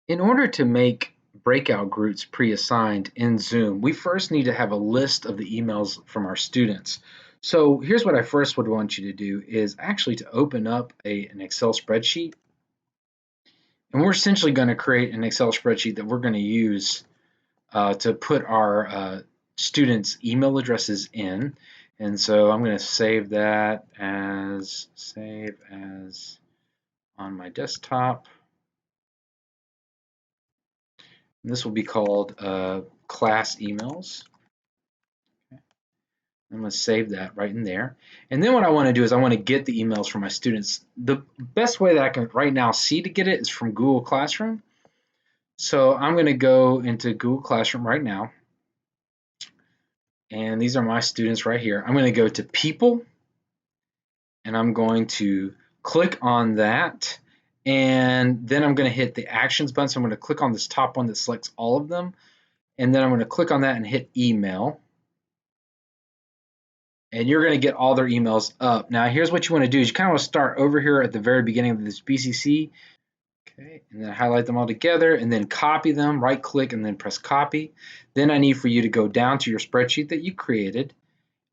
In order to make breakout groups pre-assigned in Zoom, we first need to have a list of the emails from our students. So here's what I first would want you to do is actually to open up an Excel spreadsheet. And we're essentially going to create an Excel spreadsheet that we're going to use to put our students' email addresses in. And so I'm going to save that as on my desktop. And this will be called class emails. Okay. I'm going to save that right in there. And then what I want to do is I want to get the emails from my students. The best way that I can right now see to get it is from Google Classroom. So I'm going to go into Google Classroom right now. And these are my students right here. I'm going to go to People, and I'm going to click on that. And then I'm going to hit the Actions button. So I'm going to click on this top one that selects all of them. And then I'm going to click on that and hit Email. And you're going to get all their emails up. Now, here's what you want to do is you kind of want to start over here at the very beginning of this BCC. Okay, and then highlight them all together and then copy them, right click and then press copy. Then I need for you to go down to your spreadsheet that you created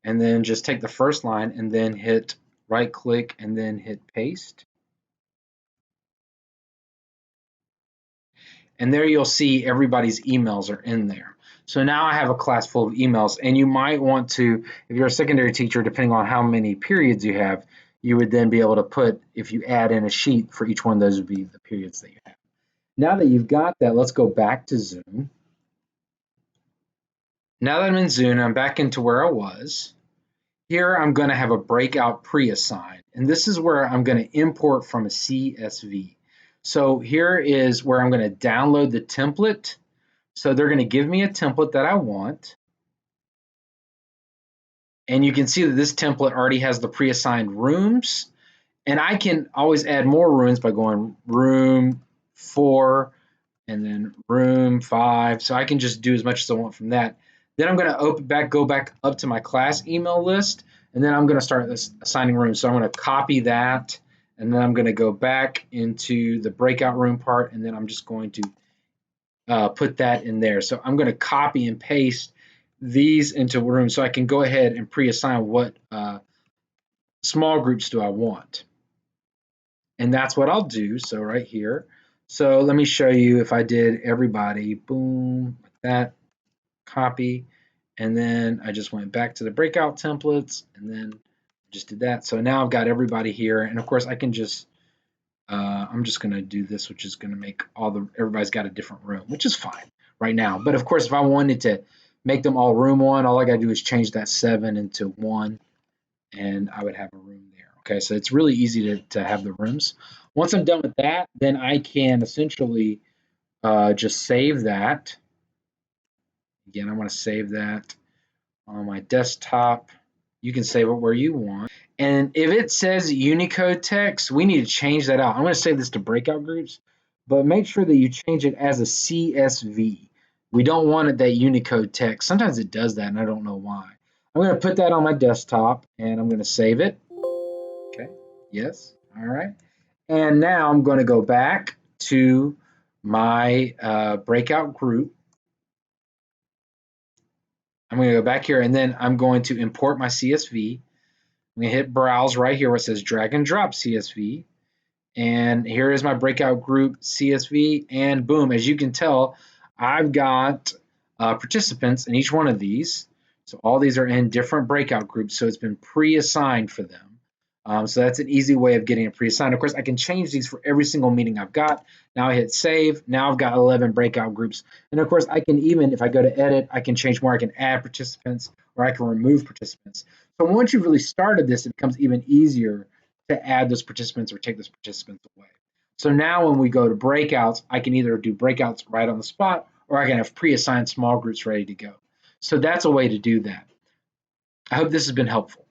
and then just take the first line and then hit right click and then hit paste. And there you'll see everybody's emails are in there. So now I have a class full of emails, and you might want to, if you're a secondary teacher, depending on how many periods you have, you would then be able to put, if you add in a sheet for each one, those would be the periods that you have. Now that you've got that, let's go back to Zoom. Now that I'm in Zoom, I'm back into where I was. Here I'm going to have a breakout pre-assigned, and this is where I'm going to import from a CSV. So here is where I'm going to download the template. So they're going to give me a template that I want. And you can see that this template already has the pre-assigned rooms. And I can always add more rooms by going room 4 and then room 5. So I can just do as much as I want from that. Then I'm going to go back up to my class email list. And then I'm going to start assigning rooms. So I'm going to copy that. And then I'm going to go back into the breakout room part. And then I'm just going to put that in there. So I'm going to copy and paste these into rooms so I can go ahead and pre-assign what small groups do I want. And that's what I'll do. So right here. So let me show you if I did everybody, boom, like that, copy. And then I just went back to the breakout templates and then just did that. So now I've got everybody here. And of course I can just, I'm just going to do this, which is going to make everybody's got a different room, which is fine right now. But of course, if I wanted to make them all room 1, all I got to do is change that 7 into 1, and I would have a room there. Okay, so it's really easy to have the rooms. Once I'm done with that, then I can essentially just save that. Again, I want to save that on my desktop. You can save it where you want. And if it says Unicode text, we need to change that out. I'm going to save this to breakout groups, but make sure that you change it as a CSV. We don't want it that Unicode text. Sometimes it does that, and I don't know why. I'm going to put that on my desktop, and I'm going to save it. Okay, yes, all right. And now I'm going to go back to my breakout group. I'm going to go back here, and then I'm going to import my CSV. I'm going to hit Browse right here where it says Drag and Drop CSV. And here is my breakout group CSV. And boom, as you can tell, I've got participants in each one of these. So all these are in different breakout groups. So it's been pre-assigned for them. So that's an easy way of getting it pre-assigned. Of course, I can change these for every single meeting I've got. Now I hit save. Now I've got 11 breakout groups. And of course, I can even, if I go to edit, I can change more. I can add participants or I can remove participants. So once you've really started this, it becomes even easier to add those participants or take those participants away. So now when we go to breakouts, I can either do breakouts right on the spot or I can have pre-assigned small groups ready to go. So that's a way to do that. I hope this has been helpful.